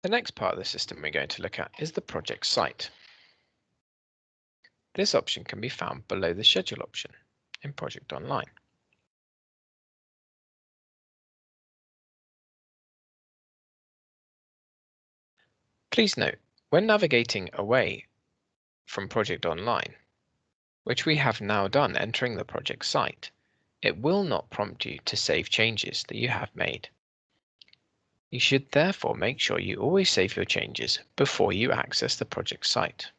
The next part of the system we're going to look at is the project site. This option can be found below the schedule option in Project Online. Please note, when navigating away from Project Online, which we have now done entering the project site, it will not prompt you to save changes that you have made. You should therefore make sure you always save your changes before you access the project site.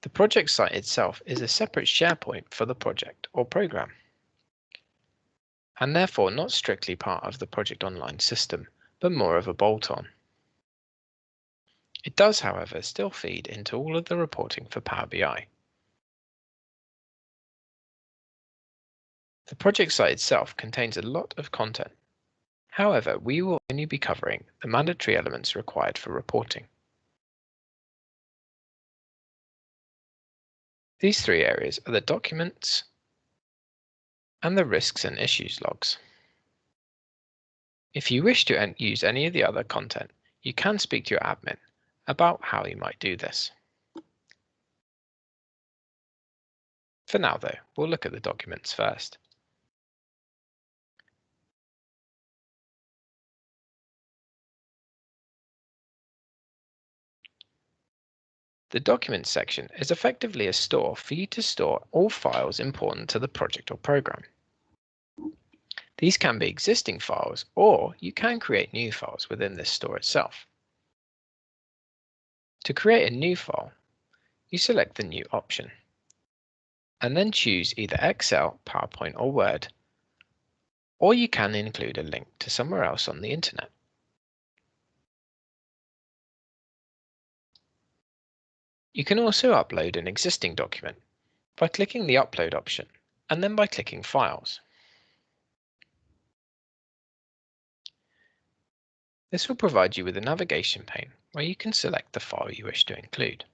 The project site itself is a separate SharePoint for the project or program, and therefore not strictly part of the Project Online system, but more of a bolt-on. It does, however, still feed into all of the reporting for Power BI. The project site itself contains a lot of content. However, we will only be covering the mandatory elements required for reporting. These three areas are the documents and the risks and issues logs. If you wish to use any of the other content, you can speak to your admin about how you might do this. For now, though, we'll look at the documents first. The Documents section is effectively a store for you to store all files important to the project or program. These can be existing files, or you can create new files within this store itself. To create a new file, you select the New option, and then choose either Excel, PowerPoint, or Word, or you can include a link to somewhere else on the internet. You can also upload an existing document by clicking the Upload option, and then by clicking Files. This will provide you with a navigation pane where you can select the file you wish to include.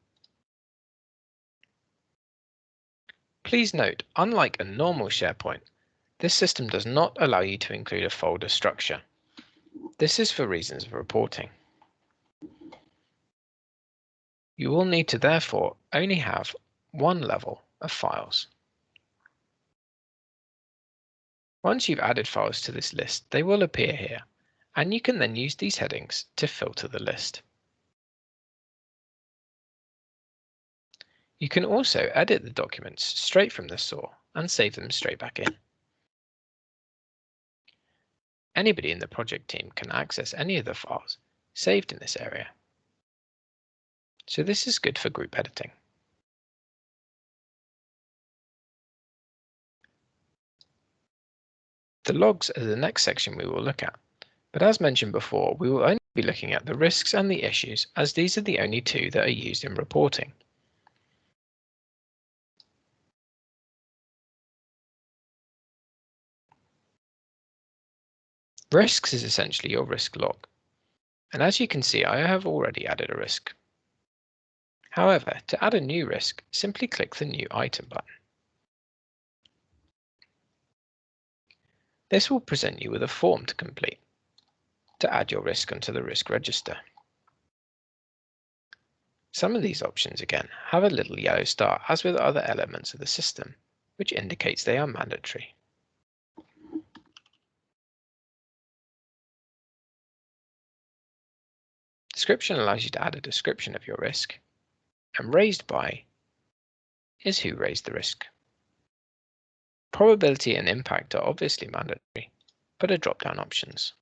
Please note, unlike a normal SharePoint, this system does not allow you to include a folder structure. This is for reasons of reporting. You will need to therefore only have one level of files. Once you've added files to this list, they will appear here, and you can then use these headings to filter the list. You can also edit the documents straight from the store and save them straight back in. Anybody in the project team can access any of the files saved in this area. So this is good for group editing. The logs are the next section we will look at, but as mentioned before, we will only be looking at the risks and the issues, as these are the only two that are used in reporting. Risks is essentially your risk log, and as you can see, I have already added a risk. However, to add a new risk, simply click the New Item button. This will present you with a form to complete to add your risk onto the risk register. Some of these options again have a little yellow star, as with other elements of the system, which indicates they are mandatory. Description allows you to add a description of your risk, and raised by is who raised the risk. Probability and impact are obviously mandatory, but are drop-down options.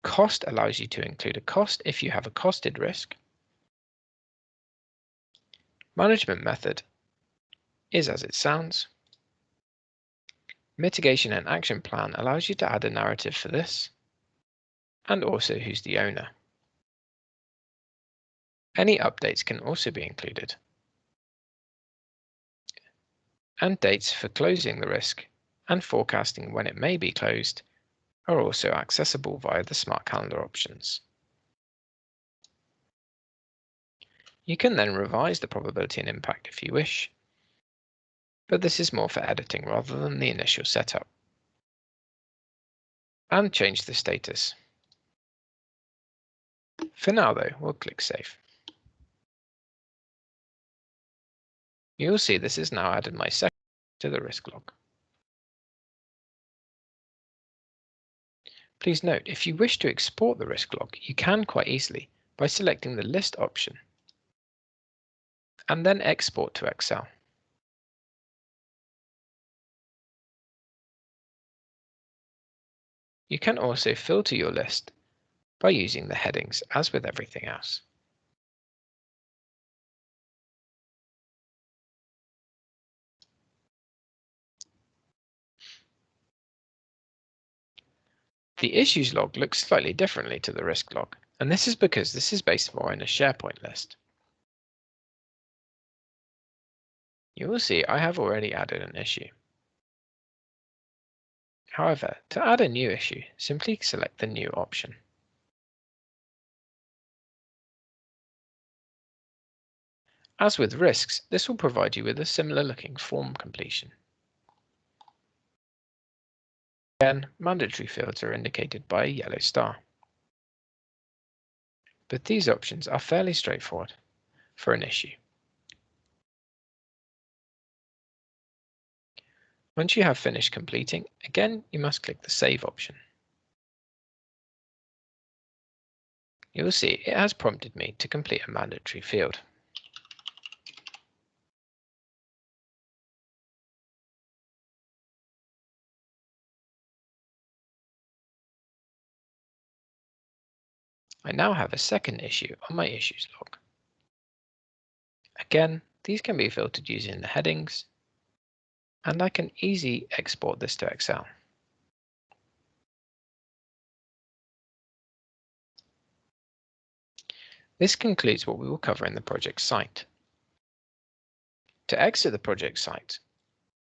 Cost allows you to include a cost if you have a costed risk. Management method is as it sounds. Mitigation and action plan allows you to add a narrative for this, and also who's the owner. Any updates can also be included, and dates for closing the risk and forecasting when it may be closed are also accessible via the Smart Calendar options. You can then revise the probability and impact if you wish, but this is more for editing rather than the initial setup. And change the status For now though, we'll click Save. You'll see this has now added my second to the risk log. Please note, if you wish to export the risk log, you can quite easily by selecting the List option and then Export to Excel. You can also filter your list by using the headings, as with everything else. The issues log looks slightly differently to the risk log, and this is because this is based more in a SharePoint list. You will see I have already added an issue. However, to add a new issue, simply select the New option. As with risks, this will provide you with a similar looking form completion. Again, mandatory fields are indicated by a yellow star. But these options are fairly straightforward for an issue. Once you have finished completing, again you must click the Save option. You will see it has prompted me to complete a mandatory field. I now have a second issue on my issues log. Again, these can be filtered using the headings, and I can easily export this to Excel. This concludes what we will cover in the project site. To exit the project site,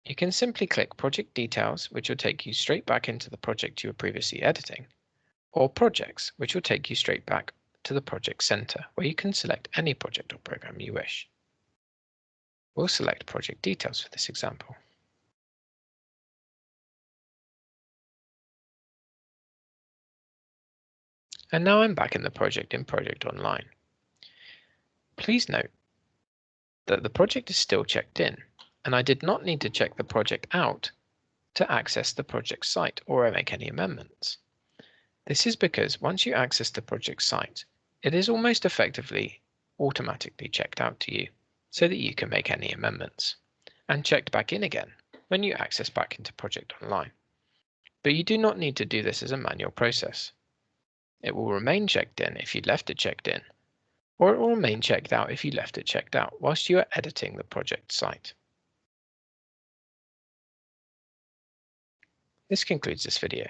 you can simply click Project Details, which will take you straight back into the project you were previously editing, or Projects, which will take you straight back to the Project Center, where you can select any project or program you wish. We'll select Project Details for this example. And now I'm back in the project in Project Online. Please note that the project is still checked in, and I did not need to check the project out to access the project site or make any amendments. This is because once you access the project site, it is almost effectively automatically checked out to you so that you can make any amendments, and checked back in again when you access back into Project Online. But you do not need to do this as a manual process. It will remain checked in if you left it checked in, or it will remain checked out if you left it checked out whilst you are editing the project site. This concludes this video.